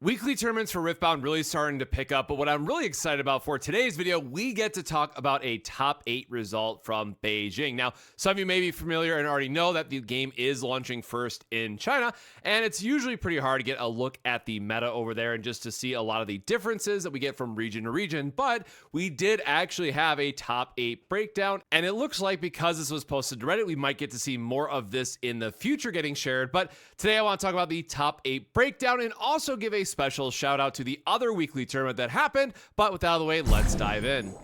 Weekly tournaments for Riftbound really starting to pick up, but what I'm really excited about for today's video, we get to talk about a top 8 result from Beijing. Now, some of you may be familiar and already know that the game is launching first in China, and it's usually pretty hard to get a look at the meta over there and just to see a lot of the differences that we get from region to region, but we did actually have a top 8 breakdown, and it looks like because this was posted to Reddit, we might get to see more of this in the future getting shared, but today I want to talk about the top 8 breakdown and also give a special shout out to the other weekly tournament that happened. But with that out of the way, let's dive in.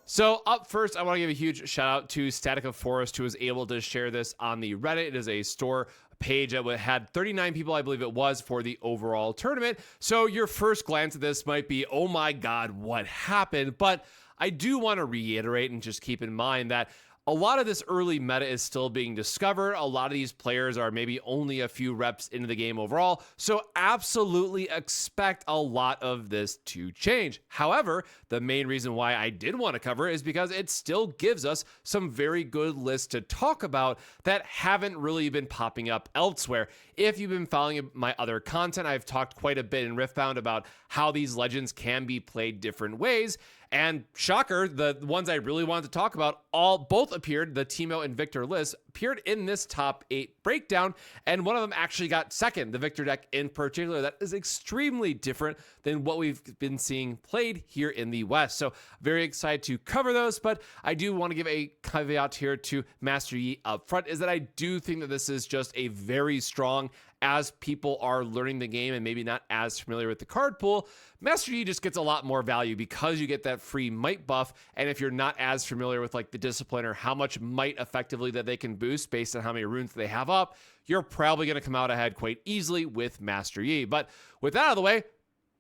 So up first, I want to give a huge shout out to Statica Forest, who was able to share this on the Reddit. It is a store page that had 39 people, I believe it was, for the overall tournament. So your first glance at this might be, oh my God, what happened? But I do want to reiterate and just keep in mind that a lot of this early meta is still being discovered. A lot of these players are maybe only a few reps into the game overall, so absolutely expect a lot of this to change. However, the main reason why I did want to cover it is because it still gives us some very good lists to talk about that haven't really been popping up elsewhere. If you've been following my other content, I've talked quite a bit in Riftbound about how these legends can be played different ways. And shocker, the ones I really wanted to talk about both appeared, the Teemo and Viktor lists appeared in this top 8 breakdown, and one of them actually got second, the Viktor deck in particular. That is extremely different than what we've been seeing played here in the West. So very excited to cover those, but I do want to give a caveat here to Master Yi up front, is that I do think that this is just a very strong, as people are learning the game and maybe not as familiar with the card pool, Master Yi just gets a lot more value because you get that free might buff. And if you're not as familiar with like the discipline or how much might effectively that they can boost based on how many runes they have up, you're probably going to come out ahead quite easily with Master Yi. But with that out of the way,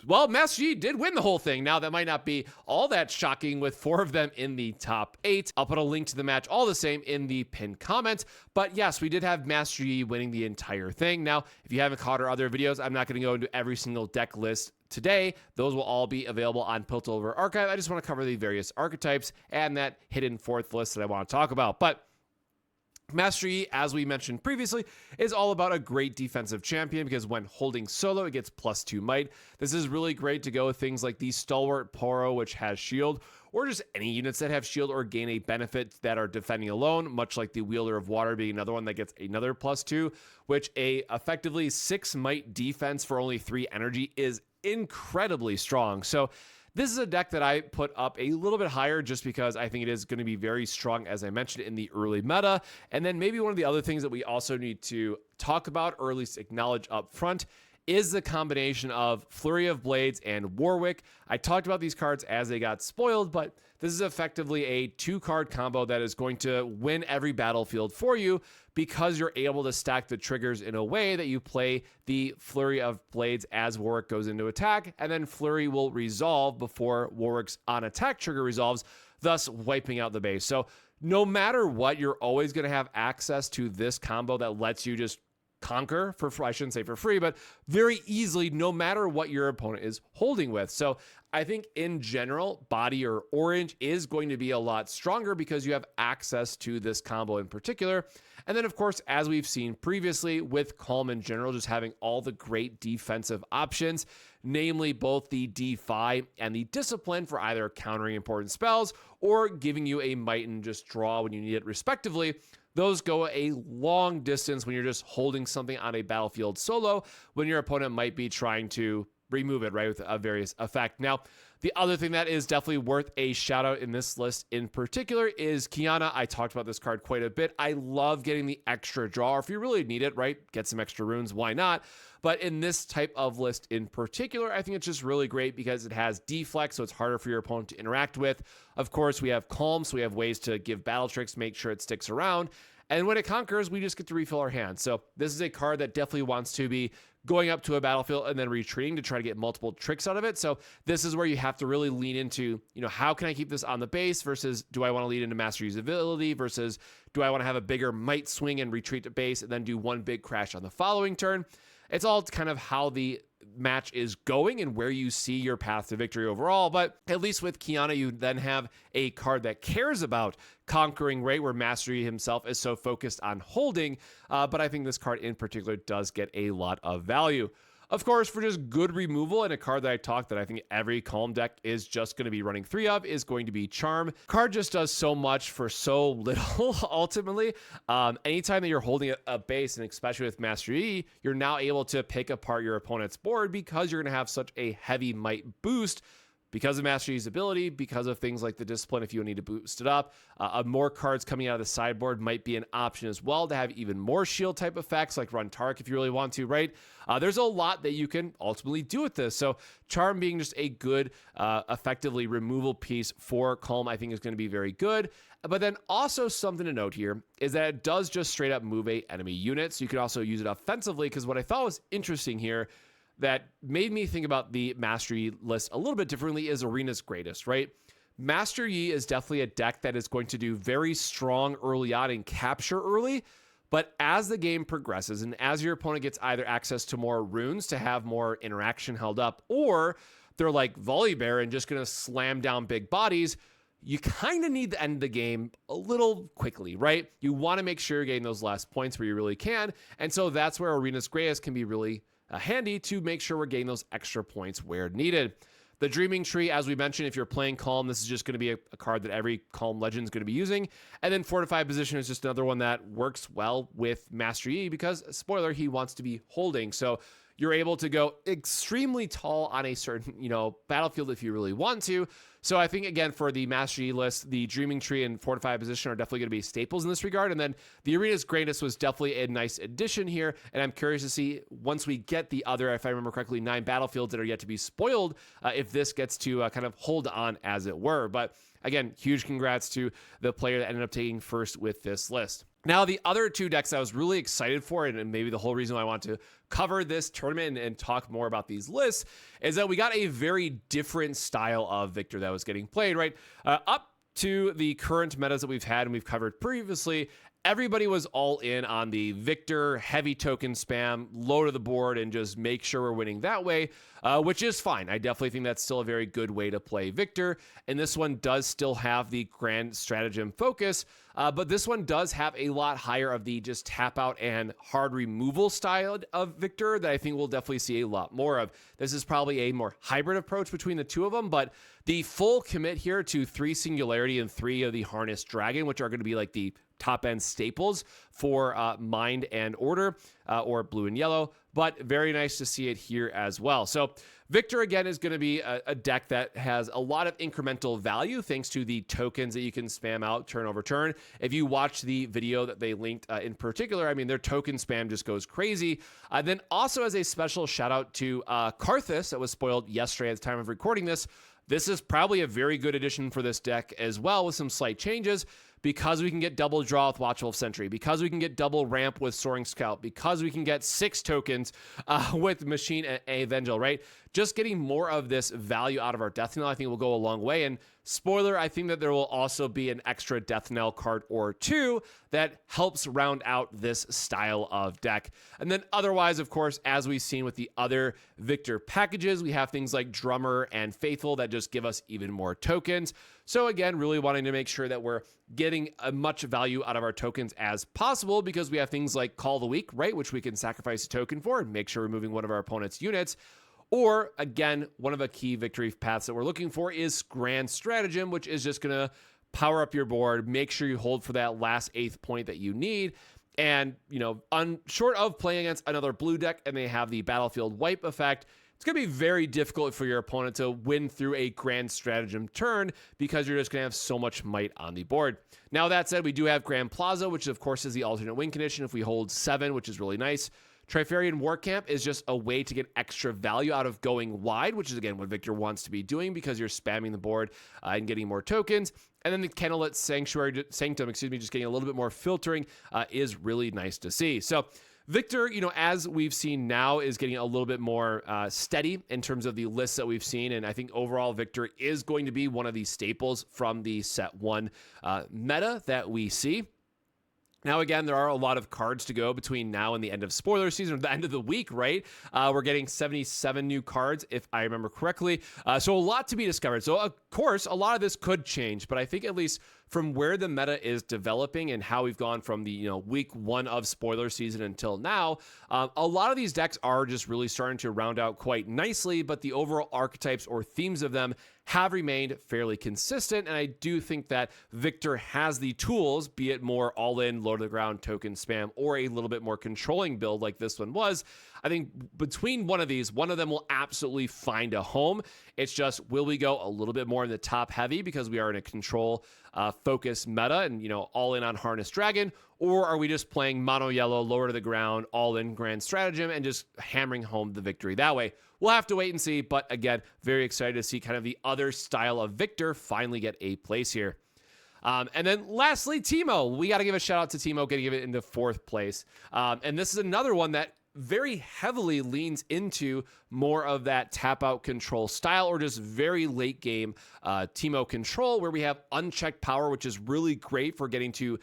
well, Master Yi did win the whole thing. Now, that might not be all that shocking with 4 of them in the top 8. I'll put a link to the match all the same in the pinned comment. But yes, we did have Master Yi winning the entire thing. Now, if you haven't caught our other videos, I'm not going to go into every single deck list today. Those will all be available on Piltover Archive. I just want to cover the various archetypes and that hidden 4th list that I want to talk about. But Master Yi, as we mentioned previously, is all about a great defensive champion because when holding solo, it gets +2 might. This is really great to go with things like the Stalwart Poro, which has shield, or just any units that have shield or gain a benefit that are defending alone, much like the Wielder of Water being another one that gets another +2, which a effectively 6 might defense for only 3 energy is incredibly strong. So this is a deck that I put up a little bit higher just because I think it is going to be very strong, as I mentioned, in the early meta. And then maybe one of the other things that we also need to talk about, or at least acknowledge up front, is the combination of Flurry of Blades and Warwick. I talked about these cards as they got spoiled, but this is effectively a 2-card combo that is going to win every battlefield for you because you're able to stack the triggers in a way that you play the Flurry of Blades as Warwick goes into attack, and then Flurry will resolve before Warwick's on-attack trigger resolves, thus wiping out the base. So no matter what, you're always going to have access to this combo that lets you just conquer I shouldn't say for free, but very easily, no matter what your opponent is holding with. So I think in general, body or orange is going to be a lot stronger because you have access to this combo in particular. And then, of course, as we've seen previously with Calm in general, just having all the great defensive options, namely both the Defy and the Discipline for either countering important spells or giving you a might and just draw when you need it respectively. Those go a long distance when you're just holding something on a battlefield solo when your opponent might be trying to remove it, right, with a various effect. Now, the other thing that is definitely worth a shout out in this list in particular is Kiana. I talked about this card quite a bit. I love getting the extra draw. If you really need it, right, get some extra runes, why not? But in this type of list in particular, I think it's just really great because it has deflect, so it's harder for your opponent to interact with. Of course, we have Calm, so we have ways to give battle tricks, make sure it sticks around. And when it conquers, we just get to refill our hand. So this is a card that definitely wants to be going up to a battlefield and then retreating to try to get multiple tricks out of it. So this is where you have to really lean into, how can I keep this on the base versus do I want to lead into master usability versus do I want to have a bigger might swing and retreat to base and then do one big crash on the following turn. It's all kind of how the match is going and where you see your path to victory overall. But at least with Kiana, you then have a card that cares about conquering, right, where Mastery himself is so focused on holding. But I think this card in particular does get a lot of value. Of course, for just good removal, and a card that I talked that I think every Calm deck is just going to be running 3 of is going to be Charm. Card just does so much for so little, ultimately. Anytime that you're holding a base, and especially with Master Yi, you're now able to pick apart your opponent's board because you're going to have such a heavy might boost because of Master Yi's ability, because of things like the Discipline if you need to boost it up. More cards coming out of the sideboard might be an option as well to have even more shield type effects, like run Tark if you really want to, right? There's a lot that you can ultimately do with this. So Charm being just a good, effectively removal piece for Calm, I think is going to be very good. But then also something to note here is that it does just straight up move a enemy unit. So you can also use it offensively, because what I thought was interesting here that made me think about the Master Yi list a little bit differently is Arena's Greatest, right? Master Yi is definitely a deck that is going to do very strong early on and capture early, but as the game progresses and as your opponent gets either access to more runes to have more interaction held up, or they're like Volibear and just going to slam down big bodies, you kind of need to end the game a little quickly, right? You want to make sure you're getting those last points where you really can, and so that's where Arena's Greatest can be really handy to make sure we're getting those extra points where needed. The Dreaming Tree, as we mentioned, if you're playing Calm, this is just going to be a card that every Calm Legend is going to be using. And then Fortified Position is just another one that works well with Master Yi because, spoiler, he wants to be holding. So you're able to go extremely tall on a certain, battlefield if you really want to. So I think, again, for the Master Yi list, the Dreaming Tree and Fortified Position are definitely going to be staples in this regard. And then the Arena's Greatest was definitely a nice addition here. And I'm curious to see, once we get the other, if I remember correctly, 9 battlefields that are yet to be spoiled, if this gets to kind of hold on, as it were. But again, huge congrats to the player that ended up taking first with this list. Now, the other 2 decks I was really excited for, and maybe the whole reason why I want to cover this tournament and talk more about these lists, is that we got a very different style of Viktor that was getting played, right? Up to the current metas that we've had and we've covered previously, everybody was all in on the Viktor heavy token spam, low to the board, and just make sure we're winning that way, which is fine. I definitely think that's still a very good way to play Viktor. And this one does still have the grand stratagem focus, but this one does have a lot higher of the just tap out and hard removal style of Viktor that I think we'll definitely see a lot more of. This is probably a more hybrid approach between the two of them, but the full commit here to 3 Singularity and 3 of the Harnessed Dragon, which are going to be like the top end staples for Mind and Order, or blue and yellow, but very nice to see it here as well. So Viktor, again, is going to be a deck that has a lot of incremental value thanks to the tokens that you can spam out turn over turn. If you watch the video that they linked in particular, I mean, their token spam just goes crazy. Then also, as a special shout out to Karthus that was spoiled yesterday at the time of recording this, this is probably a very good addition for this deck as well, with some slight changes, because we can get double draw with Watchful Sentry, because we can get double ramp with Soaring Scout, because we can get 6 tokens with Machine and Evangel, right? Just getting more of this value out of our Death Knell, I think, will go a long way. And spoiler, I think that there will also be an extra Death Knell card or 2 that helps round out this style of deck. And then otherwise, of course, as we've seen with the other Viktor packages, we have things like Drummer and Faithful that just give us even more tokens. So again, really wanting to make sure that we're getting as much value out of our tokens as possible, because we have things like Call of the Week, right, which we can sacrifice a token for and make sure we're moving one of our opponent's units. Or, again, one of the key victory paths that we're looking for is Grand Stratagem, which is just going to power up your board, make sure you hold for that last 8th point that you need. And, short of playing against another blue deck and they have the battlefield wipe effect, it's going to be very difficult for your opponent to win through a Grand Stratagem turn, because you're just going to have so much might on the board. Now, that said, we do have Grand Plaza, which, of course, is the alternate win condition if we hold 7, which is really nice. Trifarian War Camp is just a way to get extra value out of going wide, which is, again, what Viktor wants to be doing, because you're spamming the board and getting more tokens. And then the Candlelit Sanctum, just getting a little bit more filtering is really nice to see. So Viktor, as we've seen now, is getting a little bit more steady in terms of the lists that we've seen. And I think overall Viktor is going to be one of the staples from the Set 1 meta that we see. Now, again, there are a lot of cards to go between now and the end of spoiler season, or the end of the week, right? We're getting 77 new cards, if I remember correctly. So a lot to be discovered. So, of course, a lot of this could change, but I think at least from where the meta is developing and how we've gone from the week 1 of spoiler season until now, a lot of these decks are just really starting to round out quite nicely, but the overall archetypes or themes of them have remained fairly consistent, and I do think that Viktor has the tools, be it more all-in, low-to-the-ground token spam, or a little bit more controlling build like this one was. I think between one of these, one of them will absolutely find a home. It's just, will we go a little bit more in the top heavy because we are in a control focus meta and, all in on Harness Dragon, or are we just playing mono yellow, lower to the ground, all in grand stratagem and just hammering home the victory that way? We'll have to wait and see, but again, very excited to see kind of the other style of Viktor finally get a place here. And then lastly, Teemo. We got to give a shout out to Teemo, getting it into 4th place. And this is another one that very heavily leans into more of that tap out control style, or just very late game Teemo control, where we have unchecked power, which is really great for getting to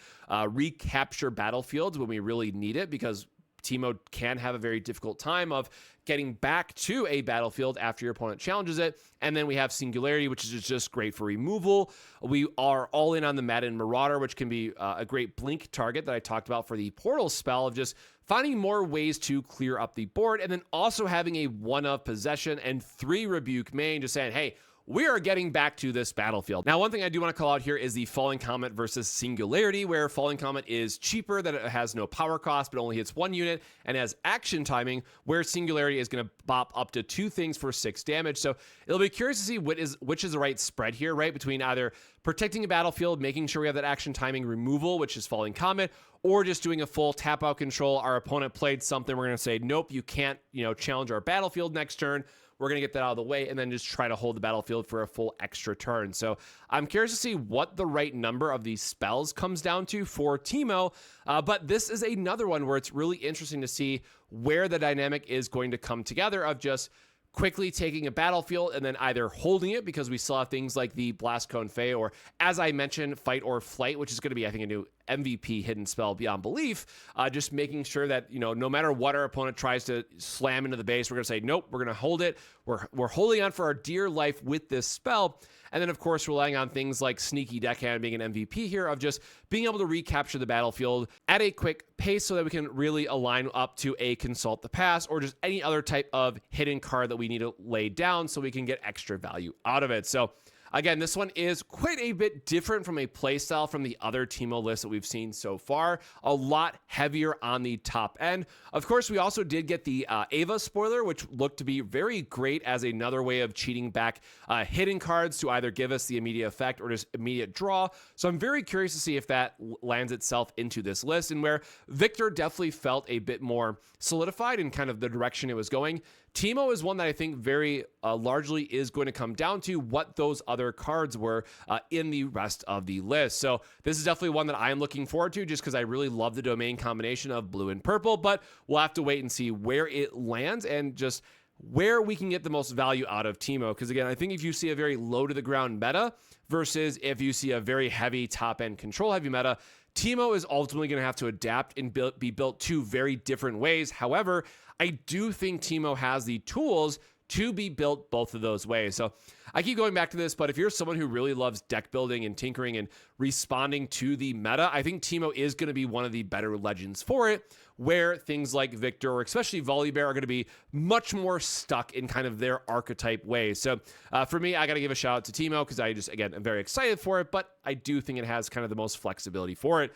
recapture battlefields when we really need it, because Teemo can have a very difficult time of getting back to a battlefield after your opponent challenges it. And then we have Singularity, which is just great for removal. We are all in on the Madden Marauder, which can be a great blink target that I talked about for the Portal spell, of just finding more ways to clear up the board, and then also having a 1 of possession and 3 rebuke main, just saying, hey, we are getting back to this battlefield. Now, one thing I do want to call out here is the Falling Comet versus Singularity, where Falling Comet is cheaper, that it has no power cost, but only hits 1 unit, and has action timing, where Singularity is going to bop up to 2 things for 6 damage. So it'll be curious to see which is the right spread here, right? Between either protecting a battlefield, making sure we have that action timing removal, which is Falling Comet, or just doing a full tap out control. Our opponent played something, we're going to say, nope, you can't, challenge our battlefield next turn. We're going to get that out of the way and then just try to hold the battlefield for a full extra turn. So I'm curious to see what the right number of these spells comes down to for Teemo. But this is another one where it's really interesting to see where the dynamic is going to come together, of just quickly taking a battlefield and then either holding it, because we saw things like the Blast Cone Fae, or as I mentioned, Fight or Flight, which is going to be, I think, a new MVP hidden spell beyond belief. Just making sure that, no matter what our opponent tries to slam into the base, we're going to say, nope, we're going to hold it. We're holding on for our dear life with this spell. And then, of course, relying on things like Sneaky Deckhand being an MVP here, of just being able to recapture the battlefield at a quick pace so that we can really align up to a Consult the Past, or just any other type of hidden card that we need to lay down so we can get extra value out of it. So again, this one is quite a bit different from a playstyle from the other Teemo lists that we've seen so far. A lot heavier on the top end. Of course, we also did get the Ava spoiler, which looked to be very great as another way of cheating back hidden cards to either give us the immediate effect or just immediate draw. So I'm very curious to see if that lands itself into this list, and where Viktor definitely felt a bit more solidified in kind of the direction it was going. Teemo is one that I think very largely is going to come down to what those other cards were in the rest of the list. So this is definitely one that I am looking forward to, just because I really love the domain combination of blue and purple, but we'll have to wait and see where it lands and just where we can get the most value out of Teemo. Because again, I think if you see a very low to the ground meta versus if you see a very heavy top end control heavy meta, Teemo is ultimately going to have to adapt and be built 2 very different ways. However, I do think Teemo has the tools to be built both of those ways. So I keep going back to this, but if you're someone who really loves deck building and tinkering and responding to the meta, I think Teemo is going to be one of the better legends for it, where things like Viktor, or especially Volibear, are going to be much more stuck in kind of their archetype ways. So for me, I got to give a shout out to Teemo, because I just, again, I'm very excited for it, but I do think it has kind of the most flexibility for it.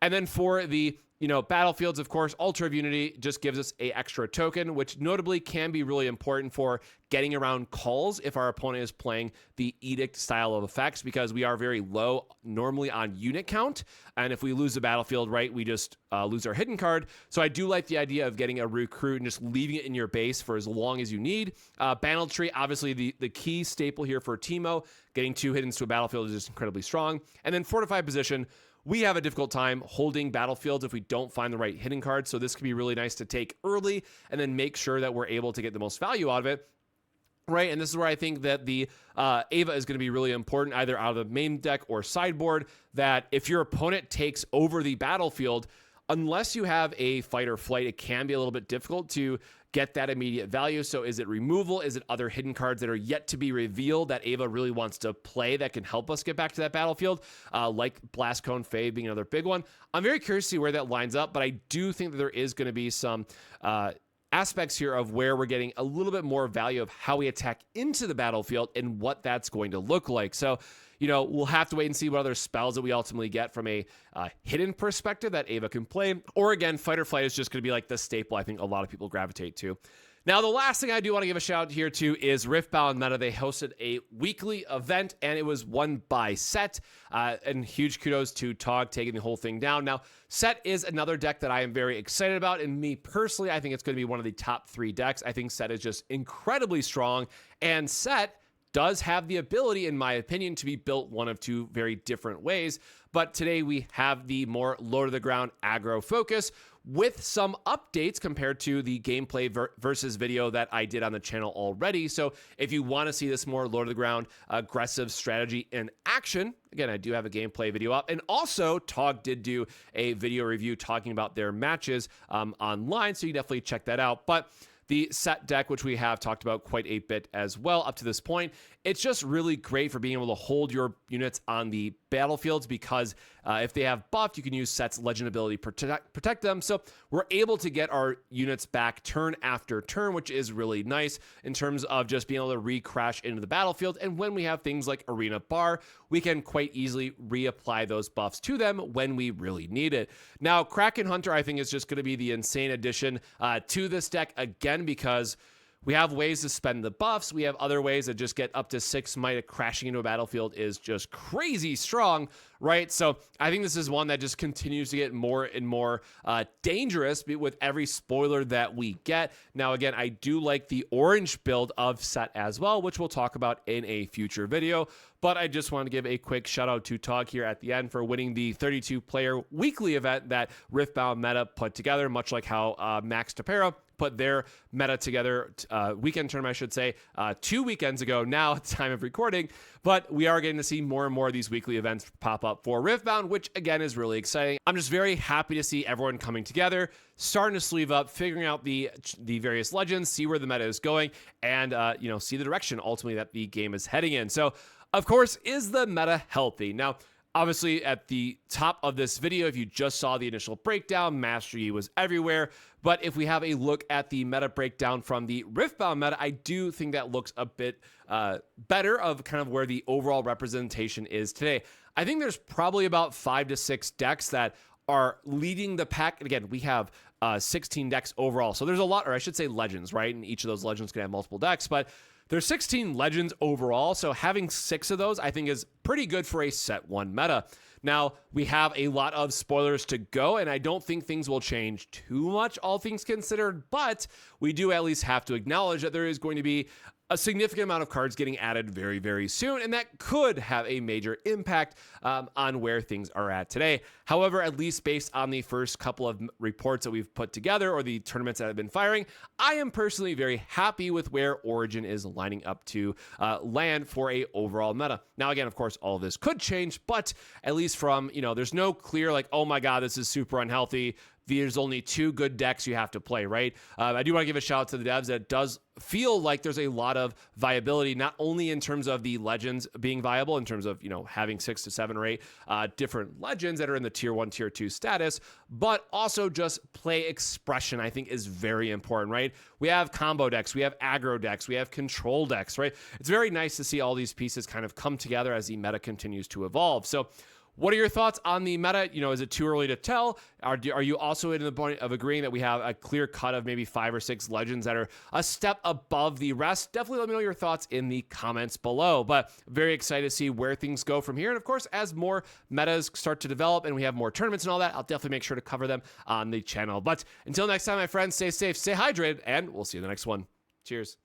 And then for the battlefields, of course, Altar of Unity just gives us a extra token, which notably can be really important for getting around calls if our opponent is playing the Edict style of effects, because we are very low normally on unit count. And if we lose the battlefield, right, we just lose our hidden card. So I do like the idea of getting a recruit and just leaving it in your base for as long as you need. Banditry, obviously the key staple here for Teemo. Getting 2 hiddens to a battlefield is just incredibly strong. And then Fortified Position. We have a difficult time holding battlefields if we don't find the right hidden card. So this could be really nice to take early and then make sure that we're able to get the most value out of it. Right, and this is where I think that the Ava is going to be really important, either out of the main deck or sideboard, that if your opponent takes over the battlefield, unless you have a fight or flight, it can be a little bit difficult to get that immediate value. So is it removal? Is it other hidden cards that are yet to be revealed that Ava really wants to play that can help us get back to that battlefield? Like Blast Cone Fade being another big one. I'm very curious to see where that lines up, but I do think that there is going to be some aspects here of where we're getting a little bit more value of how we attack into the battlefield and what that's going to look like. So, we'll have to wait and see what other spells that we ultimately get from a hidden perspective that Ava can play. Or again, Fight or Flight is just going to be like the staple I think a lot of people gravitate to. Now, the last thing I do want to give a shout out here to is Riftbound Meta. They hosted a weekly event, and it was won by Sett. And huge kudos to Tog taking the whole thing down. Now, Sett is another deck that I am very excited about, and me personally, I think it's going to be one of the top 3 decks. I think Sett is just incredibly strong, and Sett does have the ability, in my opinion, to be built one of 2 very different ways. But today we have the more low to the ground aggro focus with some updates compared to the gameplay versus video that I did on the channel already. So if you want to see this more low to the ground aggressive strategy in action, again, I do have a gameplay video up. And also, Tog did do a video review talking about their matches online, so you definitely check that out. But the Sett deck, which we have talked about quite a bit as well up to this point, it's just really great for being able to hold your units on the battlefields because if they have buffed, you can use Sett's legend ability protect them. So we're able to get our units back turn after turn, which is really nice in terms of just being able to re-crash into the battlefield. And when we have things like Arena Bar, we can quite easily reapply those buffs to them when we really need it. Now, Kraken Hunter, I think, is just going to be the insane addition to this deck again because we have ways to spend the buffs. We have other ways that just get up to 6 might. Crashing into a battlefield is just crazy strong, right? So I think this is one that just continues to get more and more dangerous with every spoiler that we get. Now, again, I do like the orange build of Sett as well, which we'll talk about in a future video. But I just want to give a quick shout out to Tog here at the end for winning the 32-player weekly event that Riftbound Meta put together, much like how Max Tapera put their meta together, weekend tournament, I should say, 2 weekends ago now at the time of recording. But we are getting to see more and more of these weekly events pop up for Riftbound, which again is really exciting. I'm just very happy to see everyone coming together, starting to sleeve up, figuring out the various legends, see where the meta is going, and see the direction ultimately that the game is heading in. So, of course, is the meta healthy? Now, obviously, at the top of this video, if you just saw the initial breakdown, Mastery was everywhere. But if we have a look at the meta breakdown from the Riftbound meta, I do think that looks a bit better of kind of where the overall representation is today. I think there's probably about 5 to 6 decks that are leading the pack. And again, we have 16 decks overall. So there's a lot, or I should say legends, right? And each of those legends can have multiple decks. But there's 16 legends overall, so having 6 of those I think is pretty good for a Set 1 meta. Now, we have a lot of spoilers to go, and I don't think things will change too much, all things considered, but we do at least have to acknowledge that there is going to be a significant amount of cards getting added very, very soon, and that could have a major impact on where things are at today. However, at least based on the first couple of reports that we've put together or the tournaments that have been firing, I am personally very happy with where Origin is lining up to land for a overall meta. Now, again, of course, all of this could change, but at least from, there's no clear like, oh my God, this is super unhealthy. There's only 2 good decks you have to play, right? I do want to give a shout out to the devs that it does feel like there's a lot of viability, not only in terms of the legends being viable, in terms of, having 6 to 7 or 8 different legends that are in the tier 1, tier 2 status, but also just play expression, I think is very important, right? We have combo decks, we have aggro decks, we have control decks, right? It's very nice to see all these pieces kind of come together as the meta continues to evolve. So, what are your thoughts on the meta? Is it too early to tell? Are you also in the point of agreeing that we have a clear cut of maybe 5 or 6 legends that are a step above the rest? Definitely let me know your thoughts in the comments below. But very excited to see where things go from here. And of course, as more metas start to develop and we have more tournaments and all that, I'll definitely make sure to cover them on the channel. But until next time, my friends, stay safe, stay hydrated, and we'll see you in the next one. Cheers.